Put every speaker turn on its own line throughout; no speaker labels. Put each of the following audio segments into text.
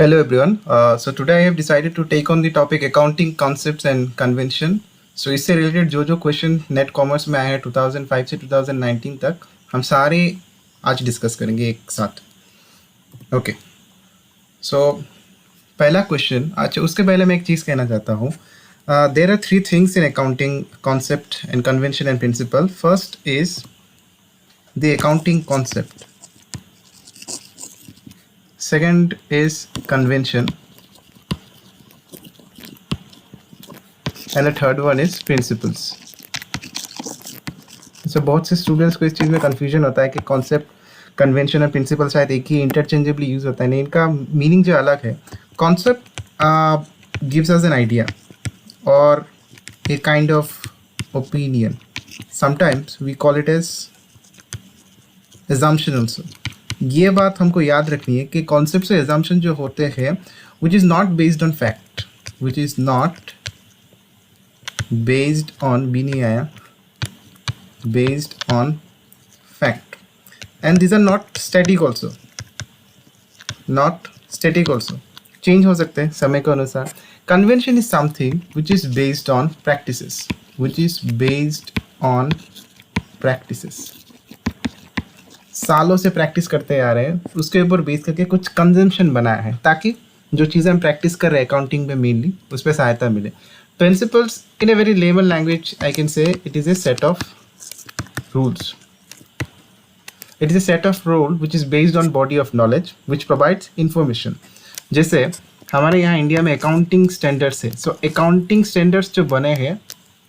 Hello everyone. So today I have decided to take on the topic accounting concepts and convention. So इससे related जो question net commerce में आए हैं 2005 से 2019 तक हम सारे आज डिस्कस करेंगे एक साथ. ओके सो पहला क्वेश्चन. अच्छा, उसके पहले मैं एक चीज़ कहना चाहता हूँ. There are three things in accounting concept and convention and principle. First is the accounting concept. Second is convention, and the third one is principles. So बहुत से स्टूडेंट्स को इस चीज़ में कंफ्यूजन होता है कि कॉन्सेप्ट, कन्वेंशन और प्रिंसिपल शायद एक ही इंटरचेंजेबली यूज़ होता है. नहीं, इनका मीनिंग जो अलग है. Concept gives us an idea और a kind of opinion. Sometimes we call it as assumption also. ये बात हमको याद रखनी है कि कॉन्सेप्ट से एजम्पशन जो होते हैं which is not based on fact, which is not based on, भी नहीं आया, based on fact. And this are not static also, not static also, change हो सकते हैं समय के अनुसार. Convention is something which is based on practices, which is based on practices. सालों से प्रैक्टिस करते आ रहे हैं, उसके ऊपर बेस करके कुछ कंजम्पशन बनाया है ताकि जो चीज़ें हम प्रैक्टिस कर रहे हैं अकाउंटिंग में मेनली उस पर सहायता मिले. Principles in a very layman language I can say it is a set of rules. It is a set of rule which is based on body of knowledge which provides information. जैसे हमारे यहाँ India में accounting standards है. So accounting standards जो बने हैं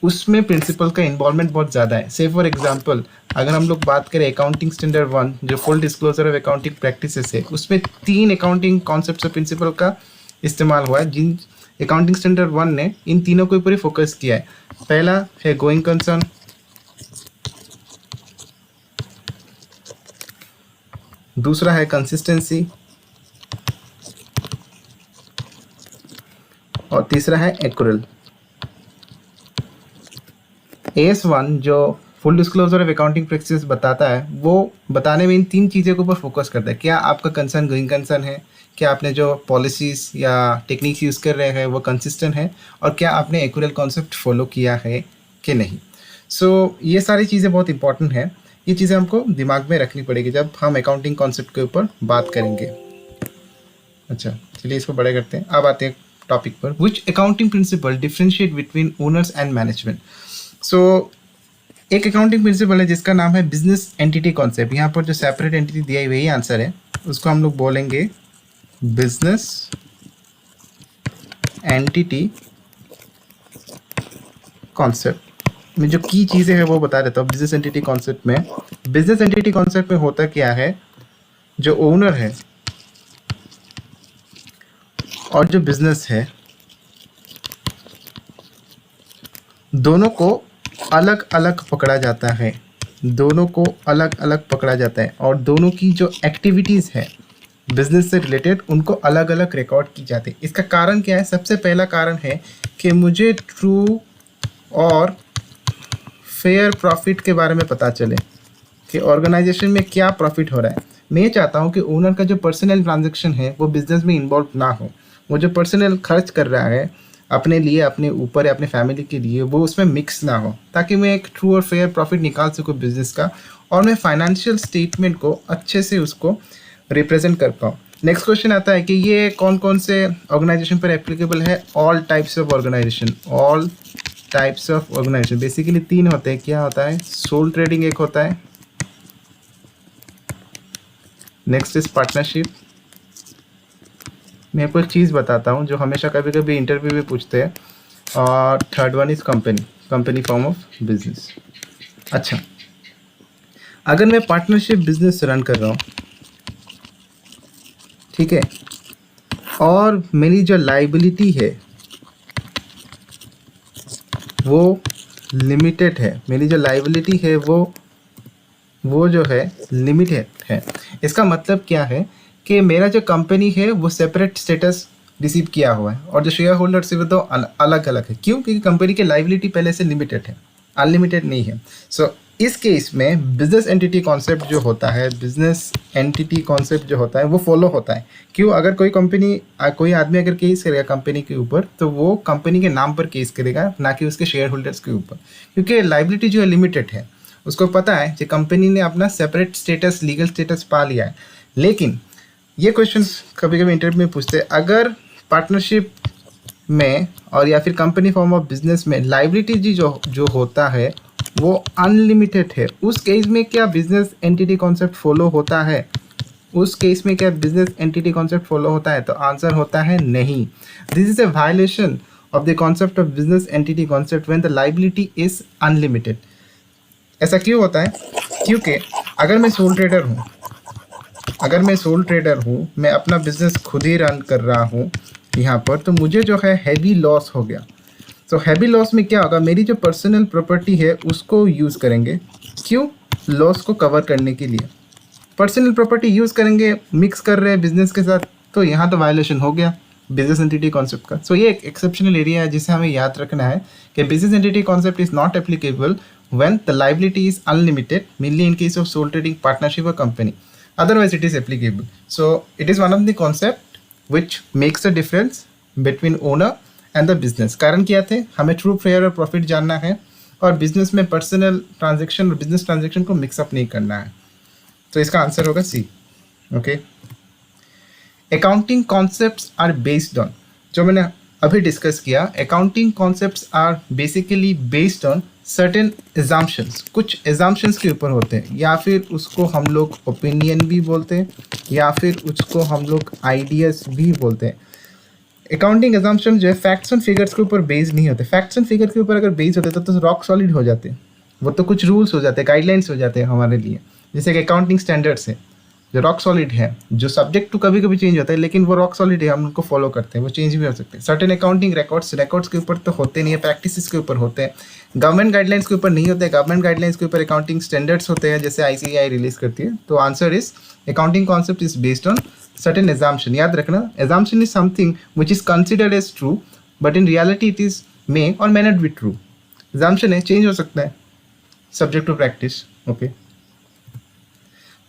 उसमें principal का इन्वॉल्वमेंट बहुत ज़्यादा है. से फॉर एग्जांपल अगर हम लोग बात करें अकाउंटिंग स्टैंडर्ड 1 जो full disclosure of accounting practices है, उसमें 3 अकाउंटिंग कॉन्सेप्ट्स और प्रिंसिपल का इस्तेमाल हुआ है जिन अकाउंटिंग स्टैंडर्ड 1 ने इन तीनों के ऊपर ही फोकस किया है. पहला है गोइंग कंसर्न, दूसरा है कंसिस्टेंसी और तीसरा है एक्यूरल. AS1 जो full disclosure of accounting practices बताता है वो बताने में इन 3 चीज़ों के ऊपर फोकस करता है. क्या आपका कंसर्न गोइंग कंसर्न है, क्या आपने जो पॉलिसीज़ या टेक्निक्स यूज़ कर रहे हैं वो कंसिस्टेंट है, और क्या आपने एक्यूरल कॉन्सेप्ट फॉलो किया है कि नहीं. सो ये सारी चीज़ें बहुत इंपॉर्टेंट है. ये चीज़ें हमको दिमाग में रखनी पड़ेगी जब हम अकाउंटिंग कॉन्सेप्ट के ऊपर बात करेंगे. अच्छा, चलिए इसको बड़े करते हैं. अब आते हैं टॉपिक पर. Which accounting principle differentiate between owners and management. So एक अकाउंटिंग प्रिंसिपल है जिसका नाम है बिजनेस एंटिटी कॉन्सेप्ट. यहाँ पर जो सेपरेट एंटिटी दिया है वही आंसर है. उसको हम लोग बोलेंगे बिजनेस एंटिटी कॉन्सेप्ट. में जो की चीज़ें हैं वो बता देता हूँ. बिजनेस एंटिटी कॉन्सेप्ट में, बिजनेस एंटिटी कॉन्सेप्ट में होता क्या है, जो ओनर है और जो बिजनेस है दोनों को अलग अलग पकड़ा जाता है, दोनों को अलग अलग पकड़ा जाता है और दोनों की जो एक्टिविटीज़ है बिजनेस से रिलेटेड उनको अलग अलग रिकॉर्ड की जाती है. इसका कारण क्या है? सबसे पहला कारण है कि मुझे ट्रू और फेयर प्रॉफिट के बारे में पता चले कि ऑर्गेनाइजेशन में क्या प्रॉफिट हो रहा है. मैं चाहता हूँ कि ओनर का जो पर्सनल ट्रांजैक्शन है वो बिजनेस में इन्वॉल्व ना हो. वो जो पर्सनल खर्च कर रहा है अपने लिए, अपने ऊपर या अपने फैमिली के लिए, वो उसमें मिक्स ना हो ताकि मैं एक ट्रू और फेयर प्रॉफिट निकाल सकूँ बिजनेस का और मैं फाइनेंशियल स्टेटमेंट को अच्छे से उसको रिप्रेजेंट कर पाऊँ. नेक्स्ट क्वेश्चन आता है कि ये कौन कौन से ऑर्गेनाइजेशन पर एप्लीकेबल है. All types of organisation. All types of organisation basically 3 होते हैं. क्या होता है? सोल ट्रेडिंग एक होता है, नेक्स्ट इज पार्टनरशिप. मैं आपको एक चीज़ बताता हूँ जो हमेशा कभी कभी इंटरव्यू में पूछते हैं, और third one is company, company form of business. अच्छा, अगर मैं पार्टनरशिप बिजनेस रन कर रहा हूँ, ठीक है, और मेरी जो लाइबिलिटी है वो लिमिटेड है, मेरी जो लाइबिलिटी है वो जो है लिमिटेड है. इसका मतलब क्या है कि मेरा जो कंपनी है वो सेपरेट स्टेटस रिसीव किया हुआ है और जो शेयर होल्डर्स है वो तो अलग अलग है. क्यों? क्योंकि कंपनी की लाइबिलिटी पहले से लिमिटेड है, अनलिमिटेड नहीं है. सो इस केस में बिजनेस एंटिटी कॉन्सेप्ट जो होता है, बिजनेस एंटिटी कॉन्सेप्ट जो होता है वो फॉलो होता है। क्यों? अगर कोई कंपनी, कोई आदमी अगर केस करेगा कंपनी के ऊपर, तो वो कंपनी के नाम पर केस करेगा, ना कि उसके शेयर होल्डर्स के ऊपर, क्योंकि लाइबिलिटी जो है लिमिटेड है। उसको पता है कि कंपनी ने अपना सेपरेट स्टेटस, लीगल स्टेटस पा लिया है। लेकिन ये क्वेश्चन कभी कभी इंटरव्यू में पूछते हैं, अगर पार्टनरशिप में और या फिर कंपनी फॉर्म ऑफ बिजनेस में लाइबिलिटी जी जो होता है वो अनलिमिटेड है, उस केस में क्या बिजनेस एंटिटी कॉन्सेप्ट फॉलो होता है? उस केस में क्या बिजनेस एंटिटी कॉन्सेप्ट फॉलो होता है? तो आंसर होता है नहीं। This is a violation of the concept of business entity concept when the liability is unlimited. ऐसा क्यों होता है? क्योंकि अगर मैं सोल ट्रेडर हूँ, मैं अपना बिजनेस खुद ही रन कर रहा हूँ यहाँ पर, तो मुझे जो है हैवी लॉस हो गया। तो हैवी लॉस में क्या होगा, मेरी जो पर्सनल प्रॉपर्टी है उसको यूज़ करेंगे। क्यों? लॉस को कवर करने के लिए पर्सनल प्रॉपर्टी यूज़ करेंगे, मिक्स कर रहे हैं बिजनेस के साथ, तो यहाँ तो वायलेशन हो गया बिजनेस एंटिटी कॉन्सेप्ट का। सो ये एक एक्सेप्शनल एरिया है जिसे हमें याद रखना है कि business entity concept is not applicable when the liability is unlimited, mainly in case of sole trading partnership और company, otherwise it is applicable. So it is one of the concept which makes a difference between owner and the business. कारण क्या थे? हमें true fair और profit जानना है, और business में पर्सनल ट्रांजैक्शन और बिजनेस ट्रांजैक्शन को मिक्सअप नहीं करना है। तो इसका आंसर होगा C. Okay, accounting concepts are based on, जो मैंने अभी डिस्कस किया, accounting concepts are basically based on certain assumptions. कुछ एजम्पशंस के ऊपर होते हैं, या फिर उसको हम लोग ओपिनियन भी बोलते हैं, या फिर उसको हम लोग आइडियाज भी बोलते हैं। अकाउंटिंग एजम्पशन जो है फैक्ट्स एंड फिगर्स के ऊपर बेस्ड नहीं होते। फैक्ट्स एंड फिगर के ऊपर अगर बेस्ड होते तो रॉक सॉलिड हो जाते, वो तो कुछ रूल्स हो जाते, गाइडलाइंस हो जाते हैं हमारे लिए। जैसे कि अकाउंटिंग स्टैंडर्ड्स है जो रॉक सॉलिड है, जो सब्जेक्ट टू कभी कभी चेंज होता है, लेकिन वो रॉक सॉलिड है, हम उनको फॉलो करते हैं, वो चेंज भी हो सकते हैं। सर्टेन अकाउंटिंग रिकॉर्ड्स के ऊपर तो होते नहीं है, प्रैक्टिसेस के ऊपर होते हैं, गवर्नमेंट गाइडलाइंस के ऊपर नहीं होते। गवर्नमेंट गाइडलाइंस के ऊपर अकाउंटिंग स्टैंडर्ड्स होते हैं, जैसे ICAI रिलीज करती है। तो answer is accounting concept is based on certain assumption. याद रखना, assumption is something which is considered as true, but in reality it is may और may not be true. Assumption है, चेंज हो सकता है, subject to practice. Okay,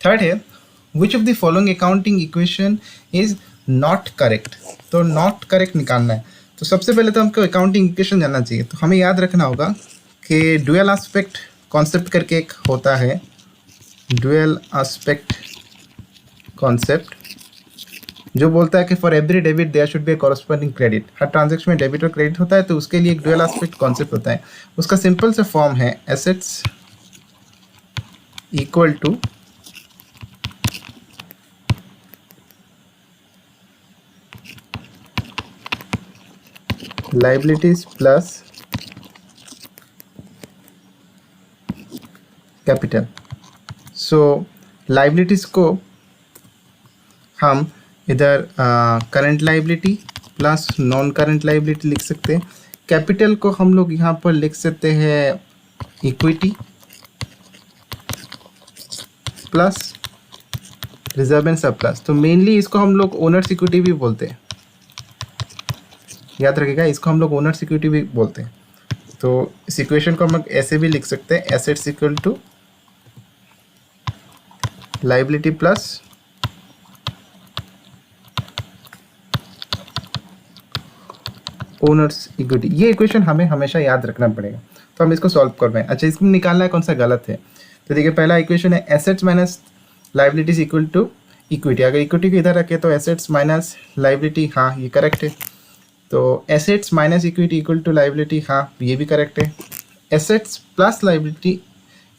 third है, which of the following accounting equation is not correct. तो not correct निकालना है, तो सबसे पहले तो हमको अकाउंटिंग इक्वेशन जानना चाहिए। तो हमें याद रखना होगा कि ड्यूअल एस्पेक्ट कॉन्सेप्ट करके एक होता है, ड्यूअल एस्पेक्ट कॉन्सेप्ट, जो बोलता है कि for every debit there should be a corresponding credit. हर ट्रांजैक्शन में डेबिट और क्रेडिट होता है, तो उसके लिए एक ड्यूअल एस्पेक्ट कॉन्सेप्ट होता है। उसका सिंपल सा फॉर्म है assets equal to liabilities plus capital. So liabilities को हम इधर current liability plus non current liability लिख सकते हैं। कैपिटल को हम लोग यहाँ पर लिख सकते हैं equity plus reserve and surplus. तो मेनली इसको हम लोग ओनर्स इक्विटी भी बोलते हैं, याद रखिएगा, इसको हम लोग ओनर्स इक्विटी भी बोलते हैं। तो इस इक्वेशन को हम लोग ऐसे भी लिख सकते हैं, assets equal to liability plus owners equity. ये इक्वेशन हमें हमेशा याद रखना पड़ेगा, तो हम इसको सॉल्व कर रहे हैं। अच्छा, इसमें निकालना है कौन सा गलत है। तो देखिए, पहला इक्वेशन है assets minus liabilities equal to equity. अगर इक्विटी को इधर रखें तो एसेट्स माइनस लाइबिलिटी, हाँ ये करेक्ट है। तो assets minus equity equal to liability, हाँ ये भी करेक्ट है। Assets plus liability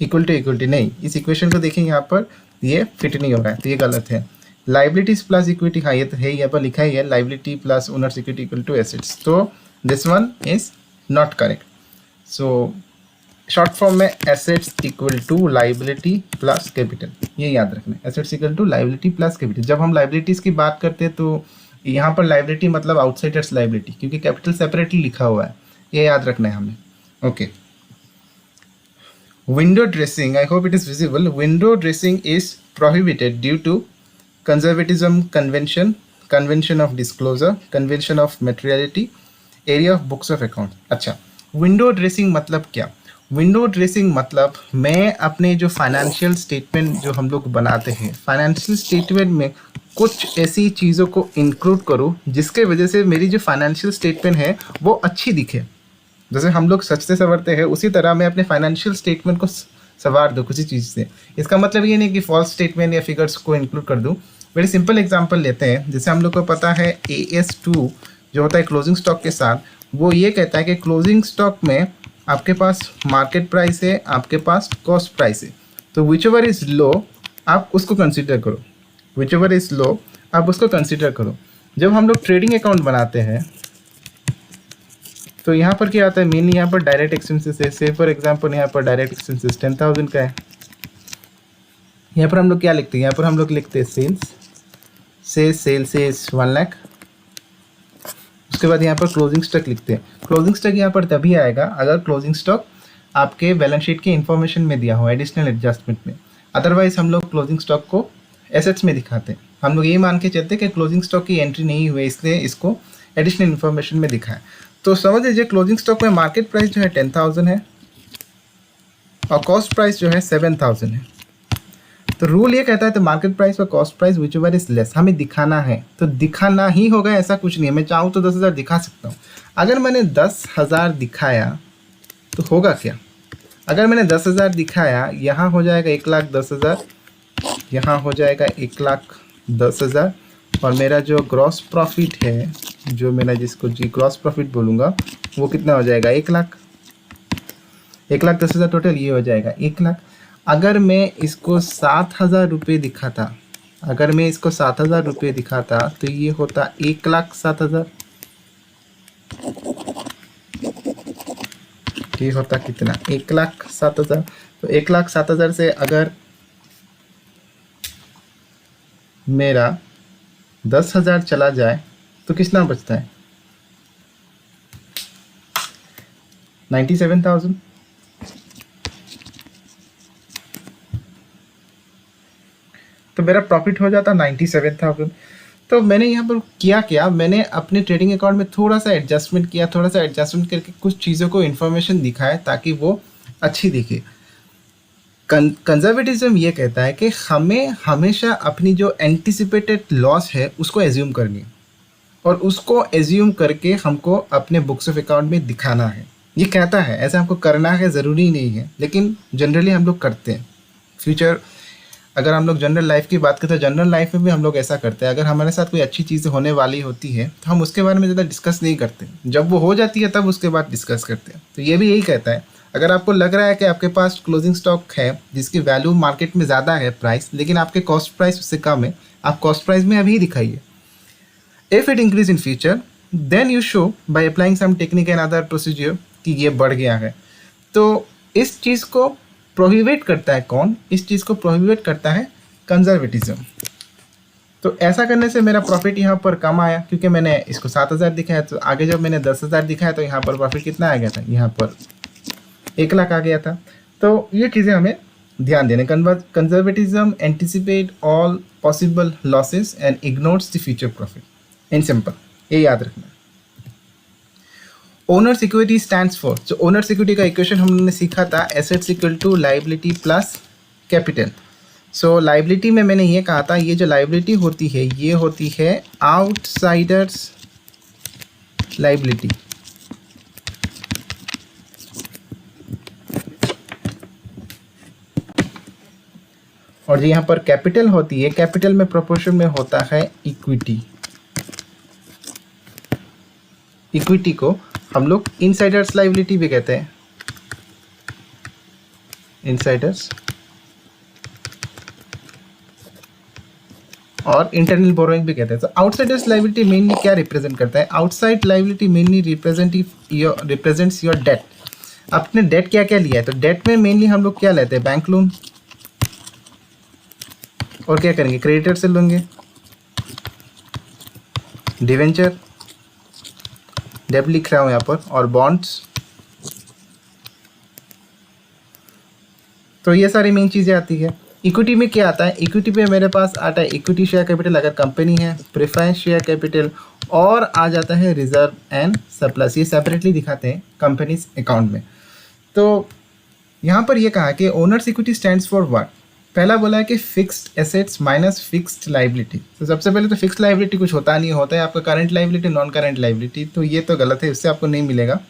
equal to equity, नहीं, इस इक्वेशन को देखें यहाँ पर ये फिट नहीं हो रहा है, तो ये गलत है। लाइबिलिटीज प्लस इक्विटी, हाँ ये तो है, यहाँ पर लिखा ही है liability plus owners equity equal to assets, तो this one is not correct. So short form में assets equal to liability plus capital, ये याद रखना है, assets equal to liability plus capital. जब हम लाइबिलिटीज़ की बात करते हैं तो यहाँ पर लाइबिलिटी मतलब आउटसाइडर्स लाइबिलिटी, क्योंकि कैपिटल सेपरेटली लिखा हुआ है, ये याद रखना है हमें। Okay, window dressing, I hope it is visible. Window dressing is prohibited due to conservatism convention, convention of disclosure, convention of materiality, area of books of account. अच्छा, विंडो ड्रेसिंग मतलब क्या? विंडो ड्रेसिंग मतलब मैं अपने जो financial statement जो हम लोग बनाते हैं, फाइनेंशियल स्टेटमेंट में कुछ ऐसी चीज़ों को इंक्लूड करूँ जिसके वजह से मेरी जो फाइनेंशियल स्टेटमेंट है वो अच्छी दिखे। जैसे हम लोग सचते संवरते हैं, उसी तरह मैं अपने फाइनेंशियल स्टेटमेंट को सवार दूँ किसी चीज़ से। इसका मतलब ये नहीं कि फॉल्स स्टेटमेंट या फिगर्स को इंक्लूड कर दूँ। वेरी सिंपल एग्जांपल लेते हैं। जैसे हम लोग को पता है AS2 जो होता है क्लोजिंग स्टॉक के साथ, वो ये कहता है कि क्लोजिंग स्टॉक में आपके पास मार्केट प्राइस है, आपके पास कॉस्ट प्राइस है, तो विच एवर इज़ लो आप उसको कंसिडर करो, विच एवर इज़ लो आप उसको कंसिडर करो। जब हम लोग ट्रेडिंग अकाउंट बनाते हैं तो यहाँ पर क्या आता है, मेनली यहाँ पर डायरेक्ट एक्सपेंसेस है। से फॉर एग्जांपल यहाँ पर डायरेक्ट एक्सपेंसेस 10,000 का है। यहाँ पर हम लोग क्या लिखते हैं, यहाँ पर हम लोग लिखते हैं सेल्स से 1 लाख। उसके बाद यहाँ पर क्लोजिंग स्टॉक लिखते हैं। क्लोजिंग स्टॉक यहाँ पर तभी आएगा अगर क्लोजिंग स्टॉक आपके बैलेंस शीट के इन्फॉर्मेशन में दिया हो, एडिशनल एडजस्टमेंट में। अदरवाइज हम लोग क्लोजिंग स्टॉक को एसेट्स में दिखाते हैं। हम लोग ये मान के चलते कि क्लोजिंग स्टॉक की एंट्री नहीं हुई, इसलिए इसको एडिशनल इन्फॉर्मेशन में दिखाएं। तो समझ लीजिए क्लोजिंग स्टॉक में मार्केट प्राइस जो है 10,000 है और कॉस्ट प्राइस जो है 7,000 है। तो रूल ये कहता है तो मार्केट प्राइस और cost price which ever is less हमें दिखाना है, तो दिखाना ही होगा, ऐसा कुछ नहीं है। मैं चाहूँ तो 10,000 दिखा सकता हूँ। अगर मैंने 10,000 दिखाया तो होगा क्या, अगर मैंने 10,000 दिखाया, यहाँ हो जाएगा 1,10,000, यहाँ हो जाएगा 1,10,000 और मेरा जो ग्रॉस प्रॉफिट है, जो मेरा जिसको जी ग्रॉस प्रॉफिट बोलूँगा, वो कितना हो जाएगा 1 लाख। 1,10,000 टोटल ये हो जाएगा 1 लाख। अगर मैं इसको 7,000 रुपये दिखाता, अगर मैं इसको 7,000 रुपये दिखाता तो ये होता 1,07,000। ये होता कितना, 1,07,000। तो 1,07,000 से अगर मेरा 10,000 चला जाए तो कितना बचता है, 97,000। तो मेरा प्रॉफिट हो जाता 97,000। तो मैंने यहाँ पर किया क्या, मैंने अपने ट्रेडिंग अकाउंट में थोड़ा सा एडजस्टमेंट किया, थोड़ा सा एडजस्टमेंट करके कुछ चीज़ों को इन्फॉर्मेशन दिखाए ताकि वो अच्छी दिखे। कंजर्वेटिज्म ये कहता है कि हमें हमेशा अपनी जो एंटिसिपेटेड लॉस है उसको एज्यूम करनी है और उसको एज्यूम करके हमको अपने बुक्स ऑफ अकाउंट में दिखाना है। ये कहता है, ऐसा हमको करना है, ज़रूरी नहीं है, लेकिन जनरली हम लोग करते हैं। फ्यूचर अगर हम लोग जनरल लाइफ की बात करते हैं, जनरल लाइफ में भी हम लोग ऐसा करते हैं। अगर हमारे साथ कोई अच्छी चीज़ होने वाली होती है तो हम उसके बारे में ज़्यादा डिस्कस नहीं करते, जब वो हो जाती है तब उसके बाद डिस्कस करते हैं। तो ये भी यही कहता है, अगर आपको लग रहा है कि आपके पास क्लोजिंग स्टॉक है जिसकी वैल्यू मार्केट में ज़्यादा है प्राइस, लेकिन आपके कॉस्ट प्राइस उससे कम है, आप कॉस्ट प्राइस में अभी दिखाइए। If it increase in future then you show by applying some technique and other procedure कि ये बढ़ गया है। तो इस चीज़ को प्रोहिबिट करता है कौन, इस चीज़ को प्रोहिबिट करता है कंजर्वेटिज्म। तो ऐसा करने से मेरा प्रॉफिट यहाँ पर कम आया क्योंकि मैंने इसको 7,000 दिखाया, तो आगे जब मैंने 10,000 दिखाया तो यहाँ पर प्रॉफिट कितना आ गया था, यहाँ पर 1 लाख आ गया था। तो ये चीज़ें हमें ध्यान देने। Conservatism anticipate all possible losses and ignores the future profit. In simple ये याद रखना। ओनर्स इक्विटी स्टैंड्स फॉर, जो ओनर्स इक्विटी का इक्वेशन हमने सीखा था, assets equal to liability plus capital. So liability में मैंने ये कहा था, ये जो लायबिलिटी होती है ये होती है आउटसाइडर्स लायबिलिटी, और जो यहाँ पर कैपिटल होती है, कैपिटल में प्रोपोर्शन में होता है इक्विटी। इक्विटी को हम लोग इनसाइडर्स लायबिलिटी भी कहते हैं, इनसाइडर्स, और इंटरनल बोरोइंग भी कहते हैं। तो आउटसाइडर्स लायबिलिटी मेनली क्या रिप्रेजेंट करता है, outside liability mainly represents your debt. आपने डेट क्या क्या लिया है, तो डेट में मेनली हम लोग क्या लेते हैं, बैंक लोन, और क्या करेंगे, क्रेडिटर से लेंगे, डिवेंचर, डेट लिख रहा हूँ यहाँ पर, और बॉन्ड्स। तो ये सारी मेन चीज़ें आती है। इक्विटी में क्या आता है, इक्विटी पे मेरे पास आता है इक्विटी शेयर कैपिटल अगर कंपनी है, प्रेफरेंस शेयर कैपिटल, और आ जाता है रिजर्व एंड सरप्लस। ये सेपरेटली दिखाते हैं कंपनीज अकाउंट में। तो यहाँ पर ये कहा कि owners equity stands for what. पहला बोला है कि fixed assets minus fixed liability. तो सबसे पहले तो फिक्स्ड लाइबिलिटी कुछ होता नहीं, होता है आपका current liability, non current liability. तो ये तो गलत है, इससे आपको नहीं मिलेगा।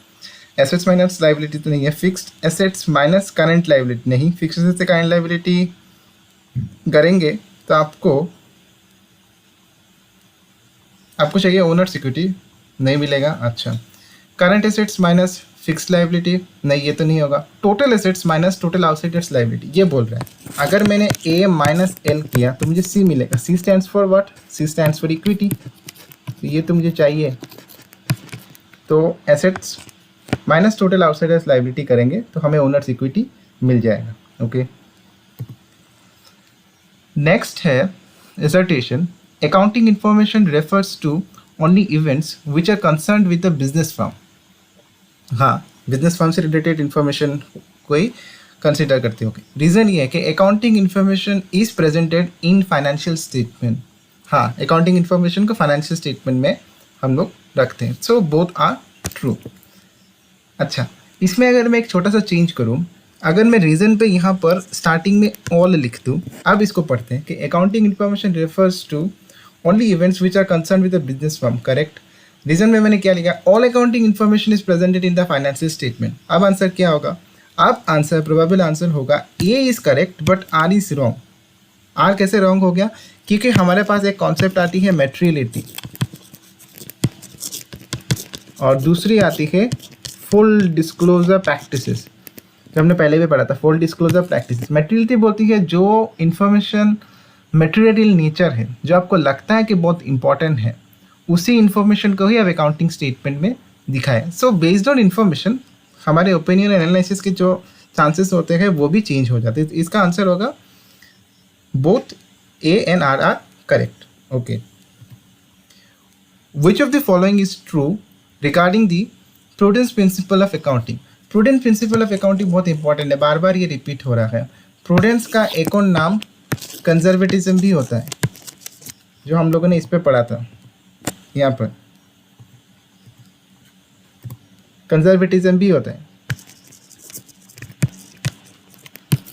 एसेट्स माइनस लाइबिलिटी तो नहीं है, fixed assets minus current liability नहीं। फिक्स्ड एसेट्स से करंट लाइबिलिटी करेंगे तो आपको चाहिए ओनर्स इक्विटी, नहीं मिलेगा। अच्छा, current assets minus fixed liability, नहीं ये तो नहीं होगा। Total assets minus total outsiders liability, ये बोल रहा है। अगर मैंने ए माइनस एल किया तो मुझे सी मिलेगा। C stands for what? C stands for equity. तो ये तो मुझे चाहिए। तो assets minus total outsiders liability करेंगे तो हमें ओनर्स इक्विटी मिल जाएगा। ओके, नेक्स्ट है assertion. Accounting information refers to only events which are concerned with the business firm. हाँ, बिजनेस फर्म से रिलेटेड इन्फॉर्मेशन कोई कंसिडर करते हो। रीज़न ये है कि accounting information is presented in financial statement. हाँ, अकाउंटिंग इन्फॉर्मेशन को फाइनेंशियल स्टेटमेंट में हम लोग रखते हैं। So both are true. अच्छा, इसमें अगर मैं एक छोटा सा चेंज करूँ, अगर मैं रीज़न पे यहाँ पर स्टार्टिंग में ऑल लिख दूँ, अब इसको पढ़ते हैं कि accounting information refers to only events which are concern with the business firm. Correct. Reason में मैंने क्या लिखा? All accounting information is presented in the financial statement. अब आंसर क्या होगा? अब आंसर प्रोबेबल आंसर होगा A is correct but R is wrong. R कैसे रॉन्ग हो गया? क्योंकि हमारे पास एक कॉन्सेप्ट आती है मेटेरियलिटी और दूसरी आती है फुल डिस्क्लोजर प्रैक्टिसेस, जो हमने पहले भी पढ़ा था। फुल डिस्क्लोजर प्रैक्टिसेस, मेटेरियलिटी बोलती है जो इन्फॉर्मेशन मेटेरियल नेचर है, जो आपको लगता है कि बहुत इंपॉर्टेंट है, उसी इन्फॉर्मेशन को ही अब अकाउंटिंग स्टेटमेंट में दिखाएं। सो बेस्ड ऑन इन्फॉर्मेशन हमारे ओपिनियन एनालिसिस के जो चांसेस होते हैं वो भी चेंज हो जाते हैं। तो इसका आंसर होगा both A and R are correct. Okay, which of the following is true regarding the prudence principle of accounting. Prudence principle of accounting बहुत इंपॉर्टेंट है, बार बार ये रिपीट हो रहा है। प्रूडेंस का एक और नाम कंजर्वेटिज्म भी होता है, जो हम लोगों ने इस पे पढ़ा था। यहाँ पर कंजर्वेटिज्म भी होता है।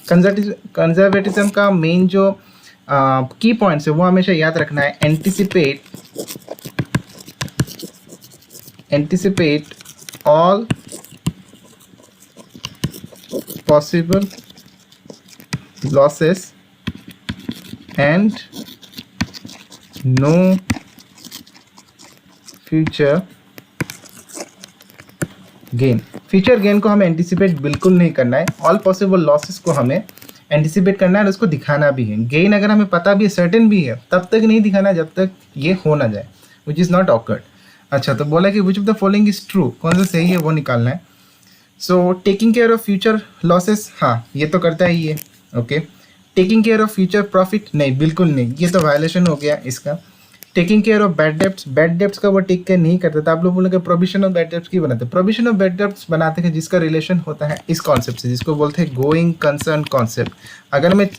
कंजर्वेटिज्म का मेन जो की पॉइंट्स है वो हमेशा याद रखना है। Anticipate all possible losses and no future gain. Future gain को हमें एंटिसिपेट बिल्कुल नहीं करना है। ऑल पॉसिबल लॉसेस को हमें एंटिसिपेट करना है और उसको दिखाना भी है। गेन अगर हमें पता भी है, सर्टेन भी है, तब तक नहीं दिखाना जब तक ये हो ना जाए, विच इज़ नॉट ऑकर्ड। अच्छा, तो बोला कि विच of the following is true, कौन सा सही है वो निकालना है। So taking care of future losses, हाँ ये तो करता ही है। Okay, taking care of future profit, नहीं बिल्कुल नहीं, ये तो वायलेशन हो गया इसका। Taking care of bad debts का वो टेक केयर नहीं करता था। आप लोग बोलेंगे प्रोविजन ऑफ बैड डेब्ट्स की बनाते हैं। प्रोविजन ऑफ बैड डेब्ट्स बनाते हैं जिसका रिलेशन होता है इस कॉन्सेप्ट से, जिसको बोलते हैं गोइंग कंसर्न कॉन्सेप्ट। अगर मैं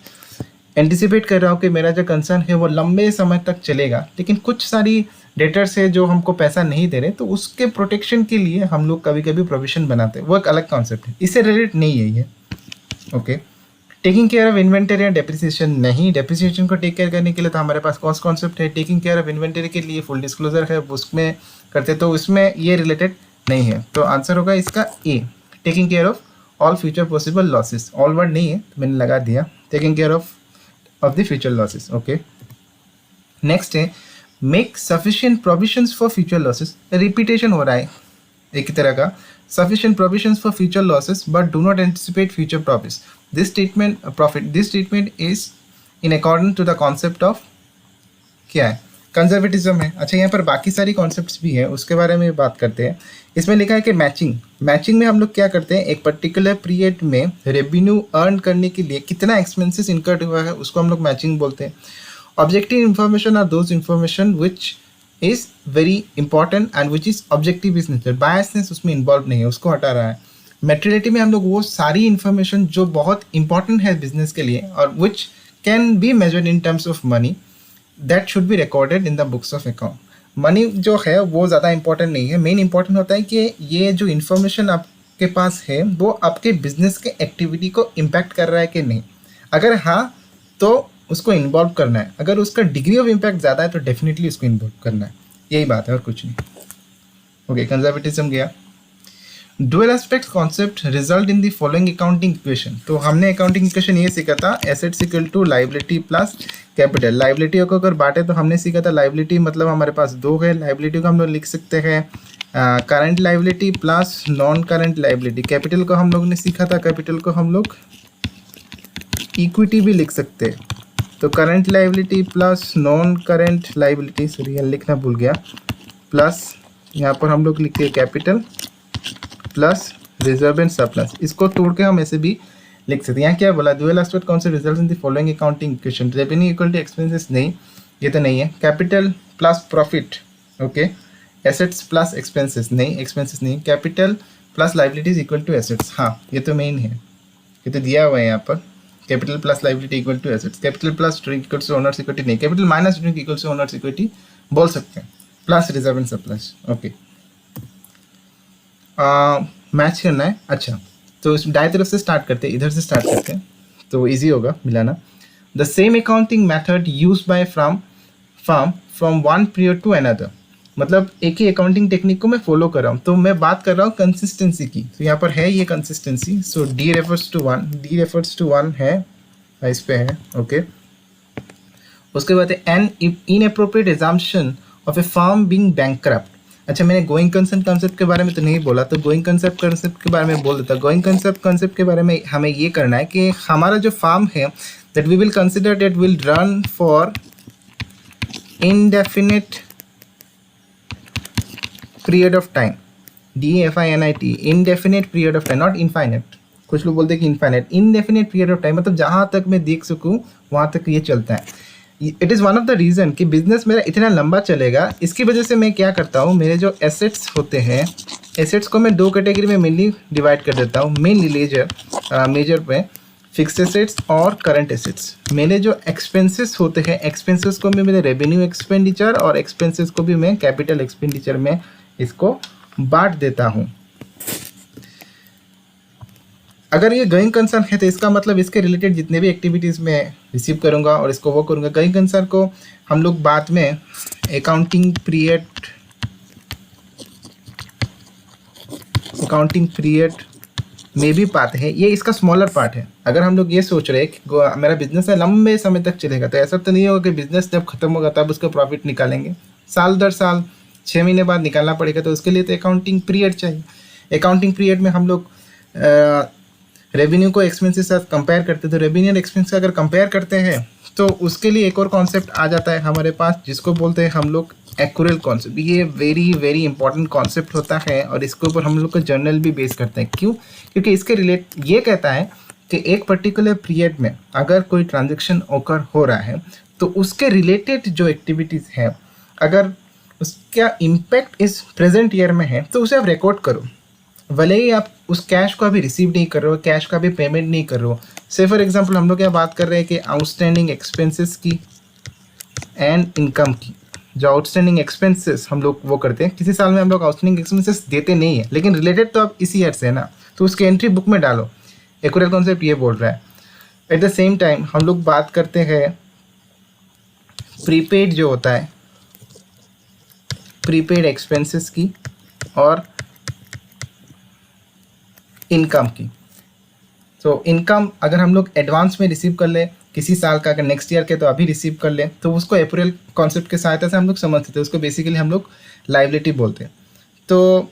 एंटिसिपेट कर रहा हूँ कि मेरा जो कंसर्न है वो लंबे समय तक चलेगा, लेकिन कुछ सारी डेटर्स है जो हमको पैसा नहीं दे रहे, तो उसके प्रोटेक्शन के लिए हम लोग कभी कभी प्रोविजन बनाते हैं, वो एक अलग कॉन्सेप्ट है, इससे रिलेटेड नहीं है ये। Okay, taking care of inventory and depreciation, नहीं, डेप्रिसिएशन को टेक केयर करने के लिए तो हमारे पास कॉस्ट कॉन्सेप्ट है। टेकिंग केयर ऑफ इन्वेंटरी के लिए फुल डिस्क्लोजर है, उसमें करते, तो उसमें ये रिलेटेड नहीं है। तो आंसर होगा इसका A, taking care of all future possible losses. All word नहीं है तो मैंने लगा दिया, taking care of the future losses. Okay, next है make sufficient provisions for future losses. Repetition हो रहा है एक ही तरह का। sufficient provisions for future losses but do not anticipate future profits. This statement is in accordance to the concept of क्या है, conservatism है। अच्छा, यहाँ पर बाकी सारी कॉन्सेप्ट्स भी हैं, उसके बारे में बात करते हैं। इसमें लिखा है कि मैचिंग में हम लोग क्या करते हैं, एक पर्टिकुलर पीरियड में रेवेन्यू अर्न करने के लिए कितना एक्सपेंसेस इनकर्ड हुआ है उसको हम लोग मैचिंग बोलते हैं। Objective information are those information which is very important and which is objective is nature, biasness उसमें इन्वॉल्व नहीं है, उसको हटा रहा है। मेटेरियलिटी में हम लोग वो सारी इन्फॉर्मेशन जो बहुत इंपॉर्टेंट है बिजनेस के लिए और which can be measured in terms of money, that should be recorded in the books of account. Money जो है वो ज़्यादा इंपॉर्टेंट नहीं है, मेन इंपॉर्टेंट होता है कि ये जो इन्फॉर्मेशन आप आपके पास है वो आपके बिजनेस के एक्टिविटी को इम्पैक्ट कर रहा है कि नहीं। अगर हाँ तो उसको इन्वॉल्व करना है, अगर उसका डिग्री ऑफ इम्पैक्ट ज़्यादा है तो डेफिनेटली उसको इन्वॉल्व करना है। यही बात है और कुछ नहीं। ओके, कंजर्वेटिज्म गया। Dual aspect concept result in the following accounting equation. तो हमने अकाउंटिंग इक्वेशन ये सीखा था, assets equal to liability plus capital. Liability को अगर बांटे तो हमने सीखा था लाइबिलिटी मतलब हमारे पास दो है, लाइबिलिटी को हम लोग लिख सकते हैं current liability plus non current liability. Capital को हम लोग ने सीखा था, कैपिटल को हम लोग इक्विटी भी लिख सकते हैं। तो current liability plus non current liability, sorry यहाँ लिखना भूल गया, प्लस यहाँ पर हम लोग लिखते हैं capital plus reserve and surplus. इसको तोड़ के हम ऐसे भी लिख सकते हैं। यहाँ क्या बोला, dual aspect concept results in the following accounting equation. Revenue equal to expenses, नहीं ये तो नहीं है। Capital plus profit, okay. Assets plus expenses, नहीं एक्सपेंसेस नहीं। Capital plus liabilities equal to assets, हाँ ये तो मेन है, ये तो दिया हुआ है यहाँ पर। Capital plus liability equal to assets. Capital plus drawing equal to owners equity, नहीं। Capital minus drawing equal to owners equity बोल सकते हैं, plus reserve and surplus, okay. Match करना है, अच्छा तो दाएं तरफ से स्टार्ट करते हैं, इधर से स्टार्ट करते हैं तो इजी होगा मिलाना। The same accounting method use by from one period to another, मतलब एक ही अकाउंटिंग टेक्निक को मैं फॉलो कर रहा हूँ। तो मैं बात कर रहा हूँ कंसिस्टेंसी की, तो यहाँ पर है ये consistency. So D refers to one है, इस पे है, ओके। उसके बाद है an inappropriate assumption of a firm being bankrupt. अच्छा मैंने गोइंग कंसर्न कॉन्सेप्ट के बारे में तो नहीं बोला, तो गोइंग कॉन्सेप्ट के बारे में बोल देता। गोइंग कॉन्सेप्ट के बारे में हमें ये करना है कि हमारा जो फार्म है that we will consider that will run for indefinite period of time, DEFINIT, indefinite period of time, not infinite. कुछ लोग बोलते हैं कि infinite, indefinite period of time मतलब जहाँ तक मैं देख सकूँ वहाँ तक ये चलता है। It is one of the reason कि बिजनेस मेरा इतना लंबा चलेगा। इसकी वजह से मैं क्या करता हूँ, मेरे जो एसेट्स होते हैं, एसेट्स को मैं दो कैटेगरी में मेनली डिवाइड कर देता हूँ। मेनली मेजर पे फिक्स एसेट्स और करंट एसेट्स। मेरे जो एक्सपेंसेस होते हैं, एक्सपेंसेस को मैं मेरे रेवेन्यू एक्सपेंडिचर और एक्सपेंसेस को भी मैं कैपिटल एक्सपेंडिचर में इसको बांट देता हूँ। अगर ये गोइंग कंसर्न है तो इसका मतलब इसके रिलेटेड जितने भी एक्टिविटीज़ मैं रिसीव करूँगा और इसको वो करूँगा। गोइंग कंसर्न को हम लोग बाद में अकाउंटिंग पीरियड में भी पाते हैं। ये इसका स्मॉलर पार्ट है। अगर हम लोग ये सोच रहे हैं कि मेरा बिजनेस है लंबे समय तक चलेगा, तो ऐसा तो नहीं होगा कि बिजनेस जब खत्म होगा तब उसका प्रॉफिट निकालेंगे। साल दर साल 6 महीने बाद निकालना पड़ेगा, तो उसके लिए तो अकाउंटिंग पीरियड चाहिए। अकाउंटिंग पीरियड में हम लोग रेवेन्यू को एक्सपेंस के साथ कंपेयर करते हैं। तो रेवेन्यू और एक्सपेंस का अगर कंपेयर करते हैं तो उसके लिए एक और कॉन्सेप्ट आ जाता है हमारे पास, जिसको बोलते हैं हम लोग एक्यूरेल कॉन्सेप्ट। ये वेरी वेरी इंपॉर्टेंट कॉन्सेप्ट होता है और इसके ऊपर हम लोग को जर्नल भी बेस करते हैं। क्यों? क्योंकि इसके रिलेट ये कहता है कि एक पर्टिकुलर पीरियड में अगर कोई ट्रांजेक्शन ओकर हो रहा है तो उसके रिलेटेड जो एक्टिविटीज़ है, अगर उसका इम्पैक्ट इस प्रेजेंट ईयर में है तो उसे आप रिकॉर्ड करो। भले ही आप उस कैश को अभी रिसीव नहीं कर रहे हो, कैश का भी पेमेंट नहीं कर रहे हो। से फॉर एग्जांपल हम लोग क्या बात कर रहे हैं कि आउटस्टैंडिंग एक्सपेंसेस की एंड इनकम की। जो आउटस्टैंडिंग एक्सपेंसेस हम लोग वो करते हैं, किसी साल में हम लोग आउटस्टैंडिंग एक्सपेंसेस देते नहीं है, लेकिन रिलेटेड तो आप इसी ईयर से है ना, तो उसके एंट्री बुक में डालो। एक्यूरेल कॉन्सेप्ट ये बोल रहा है। एट द सेम टाइम हम लोग बात करते हैं प्रीपेड जो होता है, प्रीपेड एक्सपेंसेस की और इनकम की। तो इनकम अगर हम लोग एडवांस में रिसीव कर ले किसी साल का, अगर नेक्स्ट ईयर के तो अभी रिसीव कर ले, तो उसको एक्यूरेल कॉन्सेप्ट के सहायता से हम लोग समझ सकते हैं। उसको बेसिकली हम लोग लायबिलिटी बोलते हैं। तो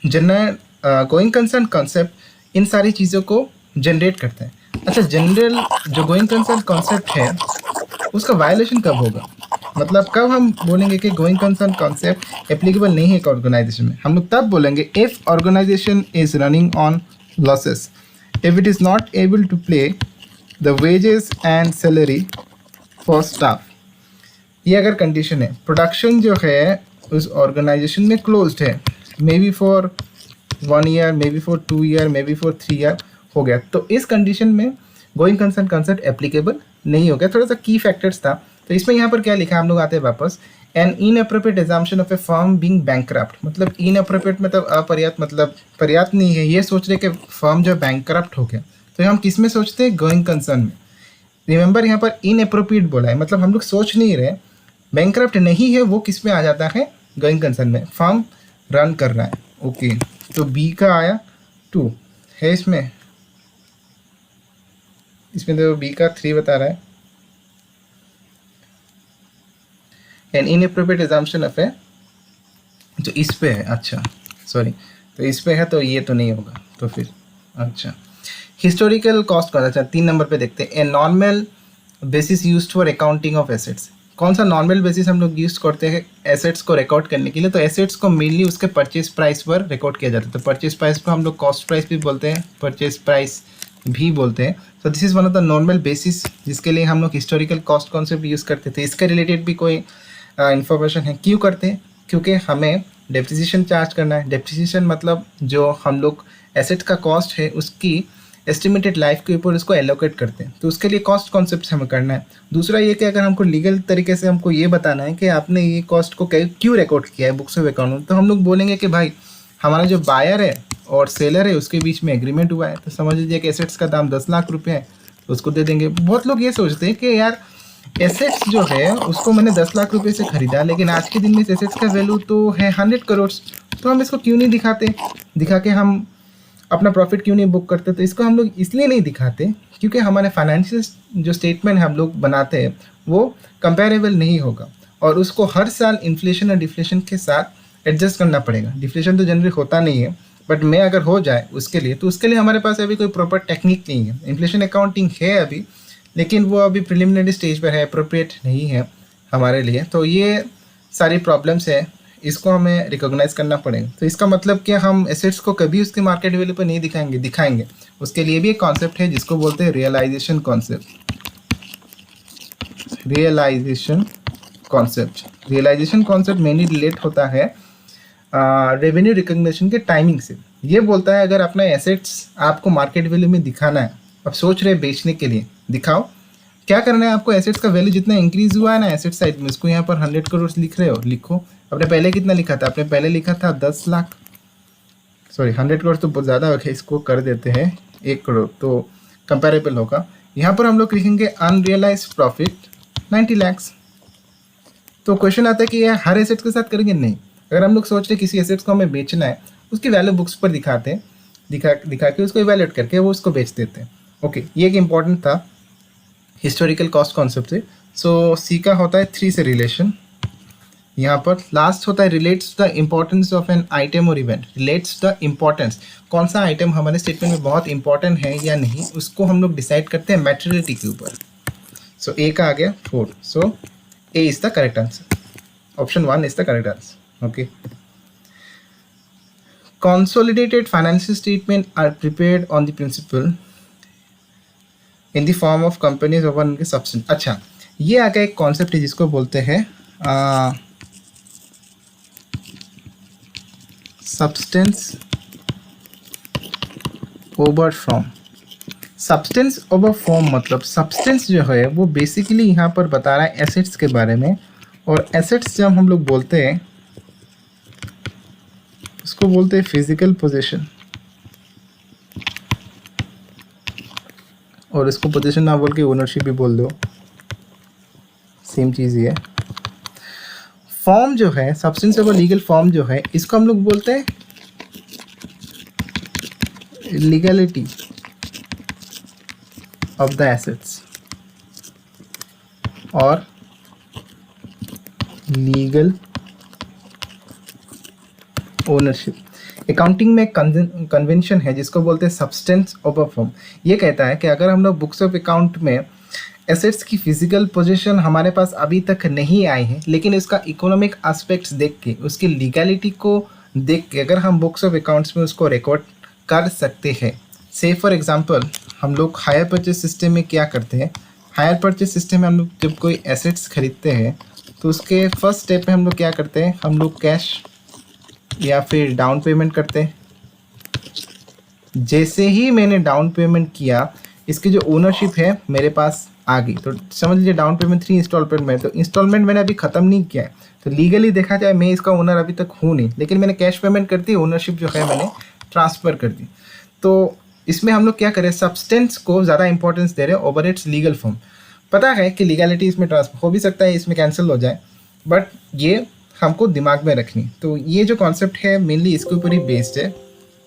general going concern concept in सारी चीज़ों को जनरेट करता है। अच्छा, जनरल जो गोइंग कंसर्न कॉन्सेप्ट है उसका वायलेशन कब होगा, मतलब कब हम बोलेंगे कि गोइंग कंसर्न कॉन्सेप्ट एप्लीकेबल नहीं है एक ऑर्गेनाइजेशन में? हम लोग तब बोलेंगे if organisation is running on losses, if it is not able to pay the wages and salary for staff. ये अगर कंडीशन है, प्रोडक्शन जो है उस ऑर्गेनाइजेशन में क्लोज्ड है, may be for 1 year, may be for 2 year, may be for 3 year हो गया, तो इस कंडीशन में गोइंग कंसर्न कॉन्सेप्ट एप्लीकेबल नहीं हो गया। थोड़ा सा की फैक्टर्स था। तो इसमें यहाँ पर क्या लिखा है, हम लोग आते हैं वापस। An inappropriate assumption of a firm being bankrupt, मतलब इनअप्रोप्रिएट मतलब अपर्याप्त, मतलब पर्याप्त नहीं है, ये सोच रहे कि फर्म जो बैंकरप्ट हो गया। तो हम किस में सोचते हैं? गोइंग कंसर्न में। रिमेंबर यहाँ पर इनअप्रोप्रिएट बोला है, मतलब हम लोग सोच नहीं रहे, बैंकरप्ट नहीं है, वो किस में आ जाता है? गोइंग कंसर्न में। फर्म रन कर रहा है। ओके, तो बी का आया 2 है इसमें तो बी का 3 बता रहा है। एन इनअप्रोप्रिएट एजम्पशन ऑफ ए, तो इस पे है, अच्छा सॉरी, तो इस पे है, तो ये तो नहीं होगा, तो फिर अच्छा हिस्टोरिकल कॉस्ट का, अच्छा 3 नंबर पे देखते हैं। A normal basis used for accounting of assets. कौन सा नॉर्मल बेसिस हम लोग यूज करते हैं एसेट्स को रिकॉर्ड करने के लिए? तो एसेट्स को मेनली उसके परचेज प्राइस पर रिकॉर्ड किया जाता है। तो परचेज प्राइस को हम लोग कॉस्ट प्राइस भी बोलते हैं, परचेज प्राइस भी बोलते हैं। तो this is one of the normal basis जिसके लिए हम लोग हिस्टोरिकल कॉस्ट कॉन्सेप्ट यूज़ करते थे। इसके रिलेटेड भी कोई इंफॉर्मेशन है? क्यों करते हैं? क्योंकि हमें डेप्रिसिएशन चार्ज करना है। डेप्रिसिएशन मतलब जो हम लोग एसेट का कॉस्ट है उसकी एस्टिमेटेड लाइफ के ऊपर उसको एलोकेट करते हैं, तो उसके लिए कॉस्ट कॉन्सेप्ट हमें करना है। दूसरा ये कि अगर हमको लीगल तरीके से हमको ये बताना है कि आपने ये कॉस्ट को क्यों रिकॉर्ड किया है बुक्स ऑफ अकाउंट में, तो हम लोग बोलेंगे कि भाई हमारा जो बायर है और सेलर है उसके बीच में एग्रीमेंट हुआ है। तो समझ लीजिए कि एसेट्स का दाम 10 लाख रुपये है, तो उसको दे देंगे। बहुत लोग ये सोचते हैं कि यार एसेट्स जो है उसको मैंने 10 लाख रुपए से खरीदा, लेकिन आज के दिन में इस एसेट्स का वैल्यू तो है 100 करोड़, तो हम इसको क्यों नहीं दिखाते? दिखा के हम अपना प्रॉफिट क्यों नहीं बुक करते? तो इसको हम लोग इसलिए नहीं दिखाते क्योंकि हमारे फाइनेंशियल जो स्टेटमेंट हम लोग बनाते हैं वो कंपेरेबल नहीं होगा, और उसको हर साल इन्फ्लेशन और डिफ्लेशन के साथ एडजस्ट करना पड़ेगा। डिफ्लेशन तो जनरली होता नहीं है, बट में अगर हो जाए उसके लिए, तो उसके लिए हमारे पास अभी कोई प्रॉपर टेक्निक नहीं है। इन्फ्लेशन अकाउंटिंग है अभी, लेकिन वो अभी प्रिलिमिनरी स्टेज पर है, अप्रोप्रिएट नहीं है हमारे लिए। तो ये सारी प्रॉब्लम्स है, इसको हमें रिकॉग्नाइज करना पड़ेगा। तो इसका मतलब कि हम एसेट्स को कभी उसके मार्केट वैल्यू पर नहीं दिखाएंगे। उसके लिए भी एक कॉन्सेप्ट है जिसको बोलते हैं realisation concept. Realisation concept mainly relate होता है रेवेन्यू रिकॉग्निशन के टाइमिंग से। ये बोलता है अगर अपना एसेट्स आपको मार्केट वैल्यू में दिखाना है, अब सोच रहे बेचने के लिए, दिखाओ। क्या करना है आपको? एसेट्स का वैल्यू जितना इंक्रीज हुआ है ना एसेट साइड में, इसको यहाँ पर 100 करोड़ लिख रहे हो, लिखो। आपने पहले कितना लिखा था? आपने पहले लिखा था 10 लाख, सॉरी 100 करोड़ तो बहुत ज़्यादा हो गया, इसको कर देते हैं 1 करोड़, तो कंपेरेबल होगा। यहाँ पर हम लोग लिखेंगे अनरियलाइज प्रॉफिट 90 लाख। तो क्वेश्चन आता है कि यह हर एसेट के साथ करेंगे? नहीं। अगर हम लोग सोच रहे किसी एसेट्स को हमें बेचना है, उसकी वैल्यू बुक्स पर दिखाते हैं, दिखा के उसको इवैल्यूएट करके वो उसको बेच देते हैं। ओके, ये एक इंपॉर्टेंट था हिस्टोरिकल कॉस्ट कॉन्सेप्ट से। सो सी का होता है 3 से रिलेशन। यहाँ पर लास्ट होता है relates the importance of an item और इवेंट। रिलेट्स द इम्पोर्टेंस, कौन सा आइटम हमारे स्टेटमेंट में बहुत इंपॉर्टेंट है या नहीं, उसको हम लोग डिसाइड करते हैं मैटेरियलिटी के ऊपर। सो ए का आ गया 4, so A is the correct answer, option 1 is the correct answer. Okay, consolidated financial statement are prepared on the principle in the form of companies of one substance। अच्छा, ये आ गया एक कॉन्सेप्ट है जिसको बोलते हैं substance over form. Substance over form मतलब substance जो है वो बेसिकली यहाँ पर बता रहा है एसेट्स के बारे में, और एसेट्स जब हम लोग बोलते हैं उसको बोलते हैं फिजिकल पोजीशन, और इसको पोजीशन ना बोल के ओनरशिप भी बोल दो, सेम चीज़ ही है। फॉर्म जो है सब्सटेंस ओवर लीगल फॉर्म जो है, इसको हम लोग बोलते हैं लीगलिटी ऑफ द एसेट्स और लीगल ओनरशिप। अकाउंटिंग में कन्वेंशन है जिसको बोलते हैं सब्सटेंस ओवर फॉर्म। ये कहता है कि अगर हम लोग बुक्स ऑफ अकाउंट में एसेट्स की फिजिकल पोजीशन हमारे पास अभी तक नहीं आई है, लेकिन इसका इकोनॉमिक एस्पेक्ट्स देख के, उसकी लीगलिटी को देख के अगर हम बुक्स ऑफ अकाउंट्स में उसको रिकॉर्ड कर सकते हैं। से फॉर एग्जांपल हम लोग हायर परचेज सिस्टम में क्या करते हैं? हायर परचेज सिस्टम में हम लोग जब कोई एसेट्स खरीदते हैं तो उसके फर्स्ट स्टेप में हम लोग क्या करते हैं? हम लोग कैश या फिर डाउन पेमेंट करते हैं। जैसे ही मैंने डाउन पेमेंट किया, इसकी जो ओनरशिप है मेरे पास आ गई। तो समझ लीजिए डाउन पेमेंट 3 इंस्टॉलमेंट में, तो इंस्टॉलमेंट मैंने अभी ख़त्म नहीं किया है, तो लीगली देखा जाए मैं इसका ओनर अभी तक हूँ नहीं, लेकिन मैंने कैश पेमेंट कर दी, ओनरशिप जो है मैंने ट्रांसफ़र कर दी। तो इसमें हम लोग क्या करें, सब्सटेंस को ज़्यादा इंपॉर्टेंस दे रहे हैं ओवर इट्स लीगल फॉर्म। पता है कि लीगलिटी इसमें ट्रांसफर हो भी सकता है, इसमें कैंसिल हो जाए, बट ये हमको दिमाग में रखनी। तो ये जो कॉन्सेप्ट है मेनली इसके ऊपर ही बेस्ड है।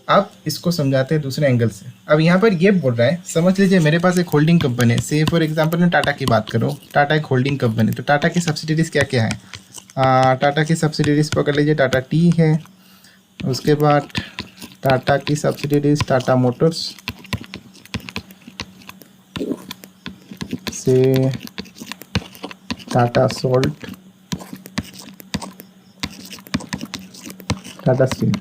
अब इसको समझाते हैं दूसरे एंगल से। अब यहाँ पर ये बोल रहा है, समझ लीजिए मेरे पास एक होल्डिंग कंपनी है, से फॉर एग्जांपल मैं टाटा की बात करूँ, टाटा एक होल्डिंग कंपनी। तो टाटा की सब्सिडीज़ क्या क्या है, टाटा की सब्सिडीज़ पकड़ लीजिए, टाटा टी है, उसके बाद टाटा की सब्सिडीज़ टाटा मोटर्स से टाटा सोल्ट, टाटा स्टील,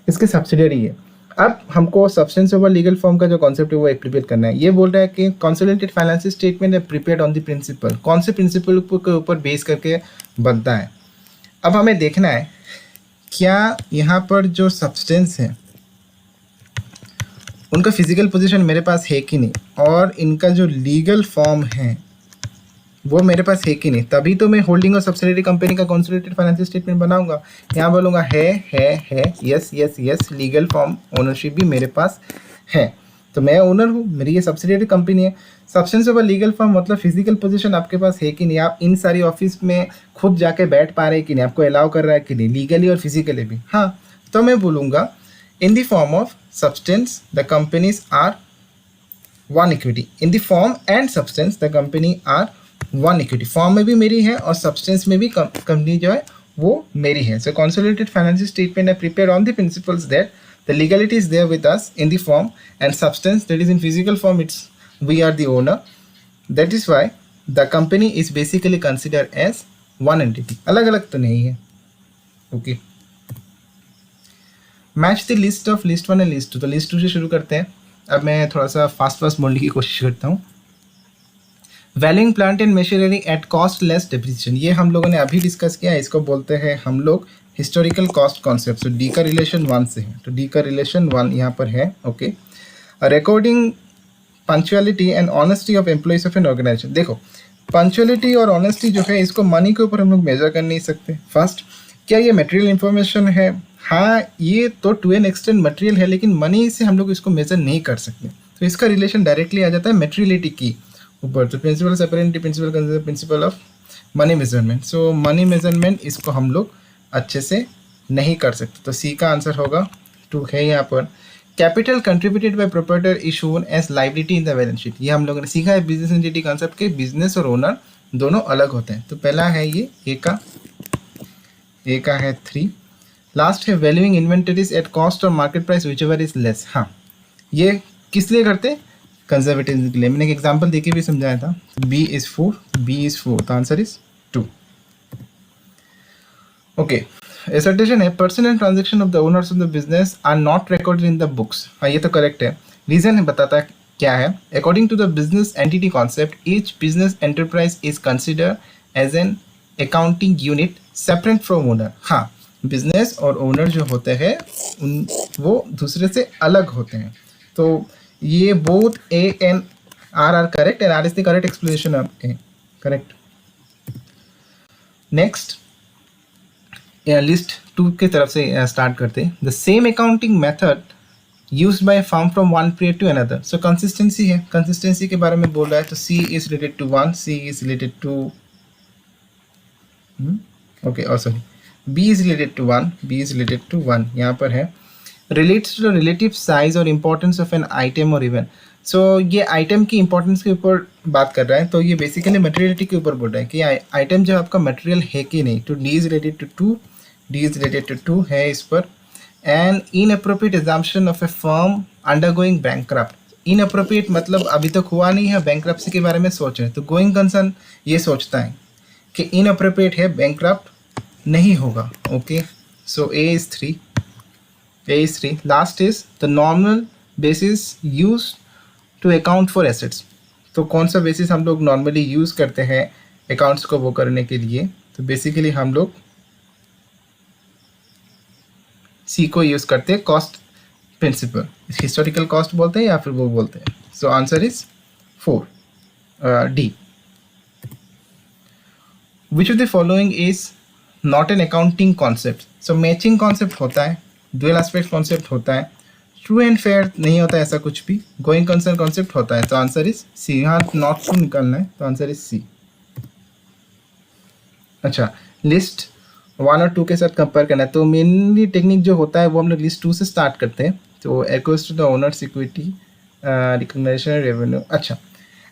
इसके सब्सिडियरी है। अब हमको सब्सटेंस ओवर लीगल फॉर्म का जो कॉन्सेप्ट है वो प्रिपेयर करना है। ये बोल रहा है कि कंसोलिडेटेड फाइनेंशियल स्टेटमेंट है प्रिपेयर्ड ऑन द प्रिंसिपल। कौन से प्रिंसिपल के ऊपर बेस करके बनता है। अब हमें देखना है क्या यहाँ पर जो सब्सटेंस है उनका फिजिकल पोजीशन मेरे पास है कि नहीं, और इनका जो लीगल फॉर्म है वो मेरे पास है कि नहीं, तभी तो मैं होल्डिंग और सब्सिडियरी कंपनी का कंसोलिडेटेड फाइनेंशियल स्टेटमेंट बनाऊंगा। यहाँ बोलूँगा है, yes yes yes, legal form ownership भी मेरे पास है, तो मैं ओनर हूँ, मेरी ये सब्सिडियरी कंपनी है। सब्सटेंस ओवर लीगल फॉर्म मतलब फिजिकल पोजीशन आपके पास है कि नहीं, आप इन सारी ऑफिस में खुद जाके बैठ पा रहे हैं कि नहीं, आपको अलाउ कर रहा है कि नहीं, लीगली और फिजिकली भी। हाँ, तो मैं बोलूँगा in the form of substance the companies are one equity, in the form and substance the company are one equity. Form में भी मेरी है और सब्सटेंस में भी कंपनी जो है वो मेरी है। सो कंसोलिडेटेड फाइनेंशियल स्टेटमेंट है prepared on the principles that the legality is there with us in the form and substance that is in physical form, it's we are the owner. That is why the company is basically considered as one entity, अलग अलग तो नहीं है। Okay, match the list of list one and list two. तो list two से शुरू करते हैं। अब मैं थोड़ा सा फास्ट बोलने की कोशिश करता हूँ। Valuing plant and machinery at cost less depreciation, ये हम लोगों ने अभी डिस्कस किया है, इसको बोलते हैं हम लोग हिस्टोरिकल कॉस्ट कॉन्सेप्ट। तो डी का रिलेशन 1 से है, तो डी का रिलेशन 1 यहाँ पर है। Okay, recording punctuality and honesty of employees of an organisation. देखो, पंक्चुअलिटी और ऑनेस्टी जो है इसको मनी के ऊपर हम लोग मेजर कर नहीं सकते। फर्स्ट, क्या ये मटेरियल इन्फॉर्मेशन है? हाँ, ये तो टू एन एक्सटेंट मटेरियल है, लेकिन मनी से हम लोग इसको मेजर नहीं कर सकते। तो इसका रिलेशन डायरेक्टली आ जाता है मटेरियलिटी की ऊपर। तो principle separate principle of money measurement. So money measurement इसको हम लोग अच्छे से नहीं कर सकते। तो सी का आंसर होगा 2 है यहाँ पर। Capital contributed by proprietor is shown as liability in the balance sheet. ये हम लोगों ने सीखा है बिजनेस एंटिटी कॉन्सेप्ट के, बिजनेस और ओनर दोनों अलग होते हैं। तो पहला है ये ए का है 3। लास्ट है वैल्यूइंग इन्वेंटरीज एट कॉस्ट और market price which ever is less. हाँ, ये किस लिए करते हैं? कंजर्वेटिव के लिए। मैंने एक एग्जांपल देके भी समझाया था। B is 4, तो आंसर इज 2। ओके, एसर्टेशन है person and transaction of the owners of the business are not recorded in the books. हाँ, ये तो करेक्ट है। रीजन है, बताता है क्या है। According to the business entity concept, each business enterprise is consider as an accounting unit separate from owner. हाँ, बिजनेस और ओनर जो होते हैं उन वो दूसरे से अलग होते हैं। तो ये both A and R are correct and R is the correct explanation of A. Correct. Next, list 2 की तरफ से स्टार्ट करते हैं। The same accounting method used by firm from one period to another. So consistency है, consistency के बारे में बोल रहा है। तो C is related to 1, C is related to B is related to 1, B is related to 1 यहाँ पर है। Relates to the relative size और इम्पोर्टेंस ऑफ एन आइटम और इवेंट। सो ये आइटम की इंपॉर्टेंस के ऊपर बात कर रहा है। तो ये बेसिकली मटेरियलिटी के ऊपर बोल रहा है कि आइटम जो आपका मटेरियल है कि नहीं। तो D is related to 2, D is related to 2 है इस पर। And inappropriate exemption of a firm undergoing bankrupt. Inappropriate मतलब अभी तक हुआ नहीं है, बैंकक्रप्सी के बारे में सोच रहे हैं। तो गोइंग कंसर्न ये सोचता है कि इनअप्रोप्रिएट है, बैंकक्रप्ट नहीं होगा। Okay, so A is 3. Last is the normal basis used to account for assets. तो कौन सा बेसिस हम लोग नॉर्मली यूज़ करते हैं अकाउंट्स को वो करने के लिए? तो बेसिकली हम लोग सी को यूज़ करते हैं, कॉस्ट प्रिंसिपल। हिस्टोरिकल कॉस्ट बोलते हैं या फिर वो बोलते हैं। So answer is 4, D। Which of the following is not an accounting concept. So matching concept होता है, ड्यूअल एस्पेक्ट कॉन्सेप्ट होता है, ट्रू एंड फेयर नहीं होता है ऐसा कुछ भी, गोइंग कंसर्न कॉन्सेप्ट होता है। तो आंसर इज सी। यहाँ नॉट टू निकालना है, तो आंसर इज सी। अच्छा, लिस्ट 1 और 2 के साथ कंपेयर करना है। तो मेनली टेक्निक जो होता है वो हम लोग लिस्ट 2 से स्टार्ट करते हैं। तो equals to the owners equity recognition revenue. अच्छा,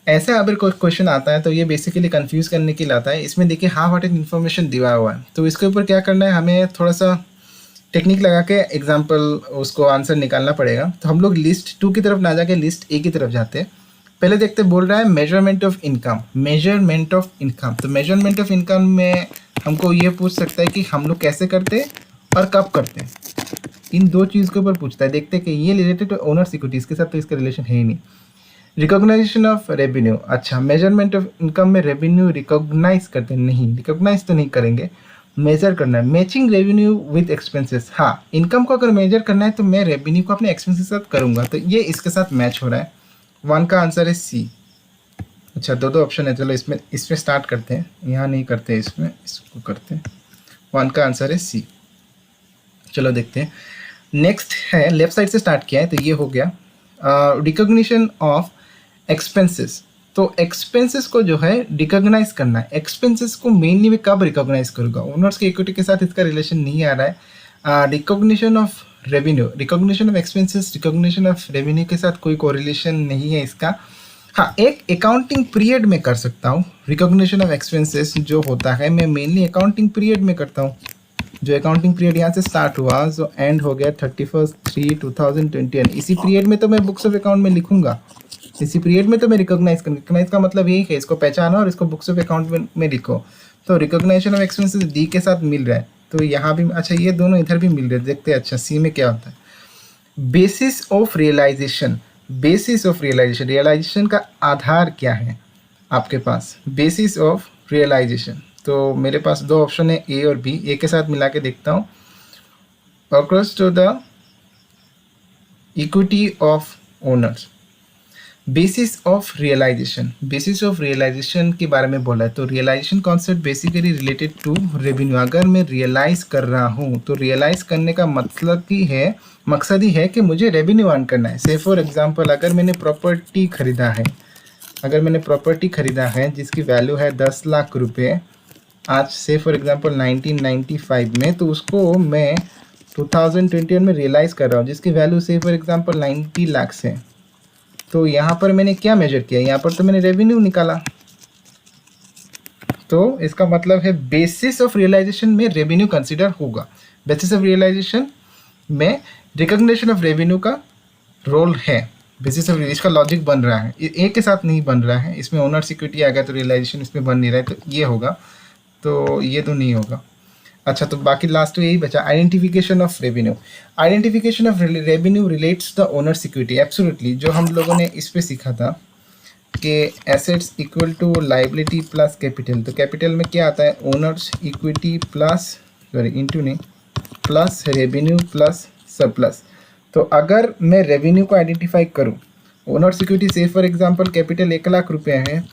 ऐसा अगर कोई क्वेश्चन आता है तो ये बेसिकली कंफ्यूज करने के लिए आता है। इसमें देखिए हाफ हार्टेड इन्फॉर्मेशन दिया हुआ है, तो इसके ऊपर क्या करना है, हमें थोड़ा सा टेक्निक लगा के एग्जाम्पल उसको आंसर निकालना पड़ेगा। तो हम लोग लिस्ट 2 की तरफ ना जाके लिस्ट ए की तरफ जाते हैं। पहले देखते बोल रहा है measurement of income, measurement of income. तो मेजरमेंट ऑफ इनकम में हमको ये पूछ सकता है कि हम लोग कैसे करते हैं और कब करते हैं, इन दो चीज़ के ऊपर पूछता है। देखते हैं कि ये रिलेटेड टू ओनर्स इक्विटी, इसके साथ तो इसका रिलेशन है ही नहीं। रिकॉग्नाइजेशन ऑफ रेवेन्यू, अच्छा मेजरमेंट ऑफ इनकम में रेवेन्यू रिकॉग्नाइज करते हैं, नहीं रिकॉग्नाइज तो नहीं करेंगे, मेजर करना है। मैचिंग रेवेन्यू विद एक्सपेंसेस, हाँ इनकम को अगर मेजर करना है तो मैं रेवेन्यू को अपने एक्सपेंसेस के साथ करूँगा, तो ये इसके साथ मैच हो रहा है। 1 का आंसर है सी। अच्छा, दो ऑप्शन है, चलो इसमें स्टार्ट करते हैं, यहाँ नहीं करते इसमें, इसको करते हैं। 1 का आंसर है सी। चलो देखते हैं, नेक्स्ट है लेफ्ट साइड से स्टार्ट किया है, तो ये हो गया रिकॉग्निशन ऑफ एक्सपेंसेस। तो एक्सपेंसेस को जो है रिकॉग्नाइज करना है। एक्सपेंसेस को मेनली मैं कब रिकॉग्नाइज करूँगा, ओनर्स के इक्विटी के साथ इसका रिलेशन नहीं आ रहा है। Recognition of revenue, recognition of expenses, recognition of revenue के साथ कोई कोरिलेशन नहीं है इसका। हाँ, एक अकाउंटिंग पीरियड में कर सकता हूँ। रिकॉग्निशन ऑफ एक्सपेंसेस जो होता है मैं मेनली अकाउंटिंग पीरियड में करता हूँ। जो अकाउंटिंग पीरियड यहाँ से स्टार्ट हुआ जो एंड हो गया 31/3/2021, इसी पीरियड में तो मैं बुक्स ऑफ अकाउंट में लिखूंगा, इसी पीरियड में तो मैं रिकॉग्नाइज करूँगा। रिकॉग्नाइज का मतलब यही है, इसको पहचाना और इसको बुक्स ऑफ अकाउंट में लिखो। तो रिकॉग्नाइजेशन ऑफ एक्सपेंसेस डी के साथ मिल रहा है, तो यहाँ भी अच्छा ये दोनों इधर भी मिल रहे हैं। देखते हैं अच्छा सी में क्या होता है। Basis of realisation, basis of realisation, realisation का आधार क्या है आपके पास, बेसिस ऑफ रियलाइजेशन। तो मेरे पास दो ऑप्शन है ए और बी, ए के साथ मिला के देखता हूँ। Across to the equity of owners, basis of realisation, basis of realisation के बारे में बोला है। तो realisation concept basically related to revenue. अगर मैं रियलाइज कर रहा हूँ तो रियलाइज करने का मतलब ही है, मकसद ही है कि मुझे रेवेन्यू अर्न करना है। से फॉर एग्जांपल अगर मैंने प्रॉपर्टी खरीदा है, अगर मैंने प्रॉपर्टी खरीदा है जिसकी वैल्यू है 10 लाख रुपए आज से फॉर एग्जांपल 1995 में, तो उसको मैं 2021 में रियलाइज़ कर रहा हूँ जिसकी वैल्यू से फॉर एग्जांपल 90 लाख है। तो यहाँ पर मैंने क्या मेजर किया, यहाँ पर तो मैंने रेवेन्यू निकाला। तो इसका मतलब है बेसिस ऑफ रियलाइजेशन में रेवेन्यू कंसिडर होगा। बेसिस ऑफ रियलाइजेशन में रिकॉग्निशन ऑफ रेवेन्यू का रोल है। बेसिस ऑफ, इसका लॉजिक बन रहा है, एक के साथ नहीं बन रहा है। इसमें ओनर सिक्योरिटी आ गया तो रियलाइजेशन इसमें बन नहीं रहा है, तो ये होगा, तो ये तो नहीं होगा। अच्छा, तो बाकी लास्ट तो यही बचा, identification of revenue. Identification of revenue relates the owner security, absolutely, जो हम लोगों ने इस पे सीखा था कि assets equal to liability plus capital. तो कैपिटल में क्या आता है, owners equity plus, sorry into नहीं, प्लस रेवेन्यू प्लस सरप्लस। तो अगर मैं रेवेन्यू को आइडेंटिफाई करूं, ओनर सिक्योरिटी से फॉर एग्जांपल कैपिटल 1 लाख रुपए है,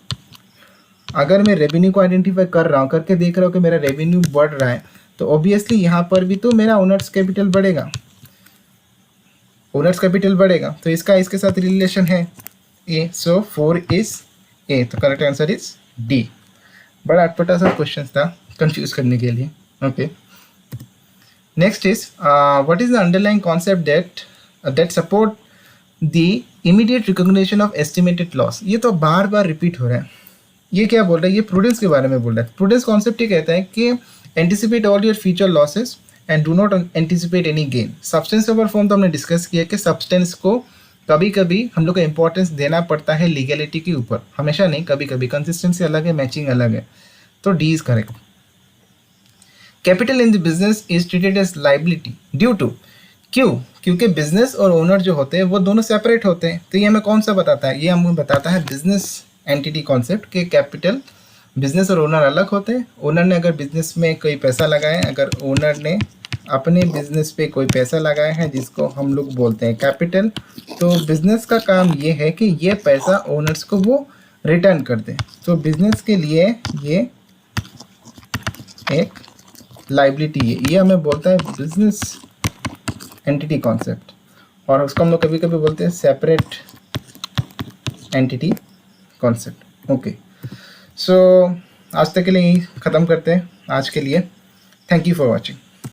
अगर मैं रेवेन्यू को आइडेंटिफाई कर रहा हूं, करके देख रहा हूं कि मेरा रेवेन्यू बढ़ रहा है, तो ऑब्वियसली यहाँ पर भी तो मेरा ओनर्स कैपिटल बढ़ेगा, ओनर्स कैपिटल बढ़ेगा। तो इसका इसके साथ रिलेशन है ए, सो 4 इज ए, तो करेक्ट आंसर इज डी। बड़ा अटपटा सा क्वेश्चन था कंफ्यूज करने के लिए। Okay, next is what is the underlying concept that support the immediate recognition of estimated loss. ये तो बार बार रिपीट हो रहा है। ये क्या बोल रहा है, ये प्रूडेंस के बारे में बोल रहा है। प्रूडेंस कॉन्सेप्ट ये कहता है कि anticipate all your future losses and do not anticipate any gain. Substance over form तो हमने डिस्कस किया कि सब्सटेंस को कभी कभी हम लोग को इंपॉर्टेंस देना पड़ता है लीगलिटी के ऊपर, हमेशा नहीं, कभी कभी। कंसिस्टेंसी अलग है, मैचिंग अलग है, तो D is correct. Capital in the business is treated as liability due to, क्यों, क्योंकि बिजनेस और ओनर जो होते हैं वो दोनों सेपरेट होते हैं। तो ये हमें कौन सा बताता है, ये हमें बताता है बिजनेस एंटिटी कॉन्सेप्ट के कैपिटल, बिजनेस और ओनर अलग होते हैं। ओनर ने अगर बिजनेस में कोई पैसा लगाया, अगर ओनर ने अपने बिजनेस पे कोई पैसा लगाया है जिसको हम लोग बोलते हैं कैपिटल, तो बिजनेस का काम ये है कि ये पैसा ओनर्स को वो रिटर्न कर दे। तो बिजनेस के लिए ये एक लाइबिलिटी है, ये हमें बोलता है बिजनेस एंटिटी कॉन्सेप्ट, और उसको हम लोग कभी कभी बोलते हैं सेपरेट एंटिटी कॉन्सेप्ट। ओके, सो आज तक के लिए यही ख़त्म करते हैं आज के लिए। Thank you for watching.